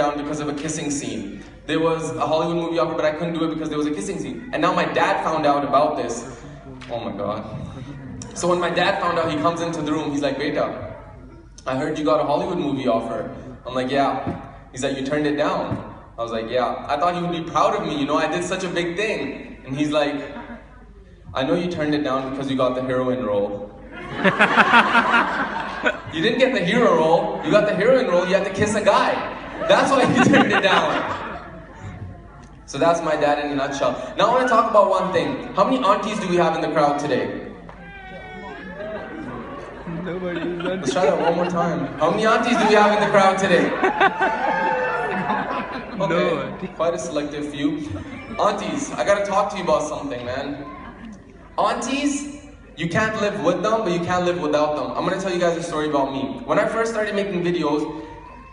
down because of a kissing scene. There was a Hollywood movie offer, but I couldn't do it because there was a kissing scene. And now my dad found out about this. Oh my God. So when my dad found out, he comes into the room, he's like, Beta, I heard you got a Hollywood movie offer. I'm like, yeah. He's like, you turned it down. I was like, yeah. I thought he would be proud of me, you know, I did such a big thing. And he's like, I know you turned it down because you got the heroine role. You didn't get the hero role, you got the heroine role, you had to kiss a guy. That's why you turned it down. So that's my dad in a nutshell. Now I want to talk about one thing. How many aunties do we have in the crowd today? Let's try that one more time. How many aunties do we have in the crowd today? Okay, quite a selective few. Aunties, I gotta talk to you about something, man. Aunties, you can't live with them, but you can't live without them. I'm gonna tell you guys a story about me. When I first started making videos,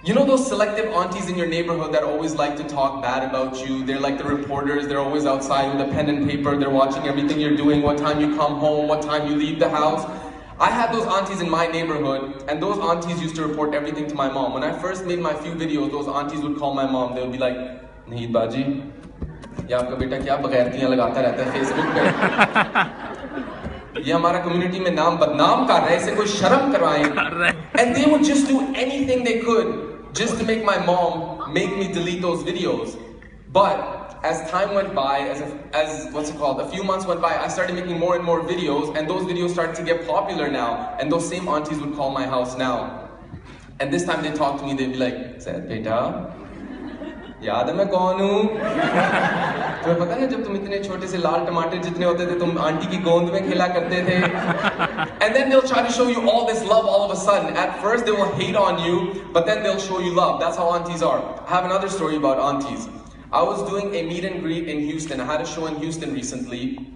you know those selective aunties in your neighborhood that always like to talk bad about you? They're like the reporters, they're always outside with a pen and paper, they're watching everything you're doing, what time you come home, what time you leave the house. I had those aunties in my neighborhood, and those aunties used to report everything to my mom. When I first made my few videos, those aunties would call my mom. They would be like, Naheed Baji, ये आपका बेटा क्या बगैरतियां लगाता रहता है Facebook पे? ये हमारा community में नाम बदनाम कर रहा है, इसे कोई शर्म करवाएं. And they would just do anything they could just to make my mom make me delete those videos. But as time went by, a few months went by, I started making more and more videos, and those videos started to get popular now, and those same aunties would call my house now. And this time they talk to me, they'd be like, Zaid beta, याद है मैं कौन हूँ? तुम्हें पता है जब तुम इतने छोटे से लाल टमाटर जितने होते थे, तुम आंटी की गोंद में खेला करते थे? And then they'll try to show you all this love all of a sudden. At first they will hate on you, but then they'll show you love. That's how aunties are. I have another story about aunties. I was doing a meet and greet in Houston. I had a show in Houston recently,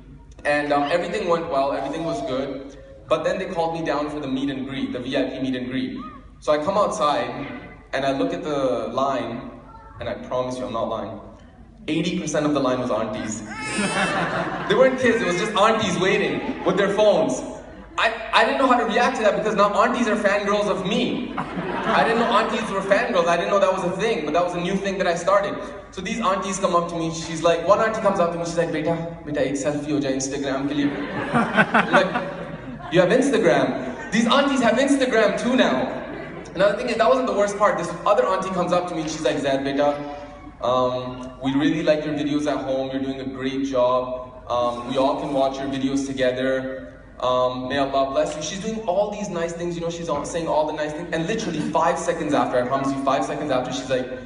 and everything went well, everything was good. But then they called me down for the meet and greet, the VIP meet and greet. So I come outside, and I look at the line, and I promise you I'm not lying, 80% of the line was aunties. They weren't kids, it was just aunties waiting with their phones. I didn't know how to react to that because now aunties are fangirls of me. I didn't know aunties were fangirls, I didn't know that was a thing, but that was a new thing that I started. So these aunties come up to me, she's like, one auntie comes up to me, she's like, beta ek selfie ho jaye Instagram ke liye. I'm like, you have Instagram? These aunties have Instagram too now. Another thing is, that wasn't the worst part. This other auntie comes up to me, she's like, Zaid beta, we really like your videos at home, you're doing a great job. We all can watch your videos together. May Allah bless you. She's doing all these nice things, you know, she's saying all the nice things. And literally 5 seconds after, I promise you, 5 seconds after, she's like,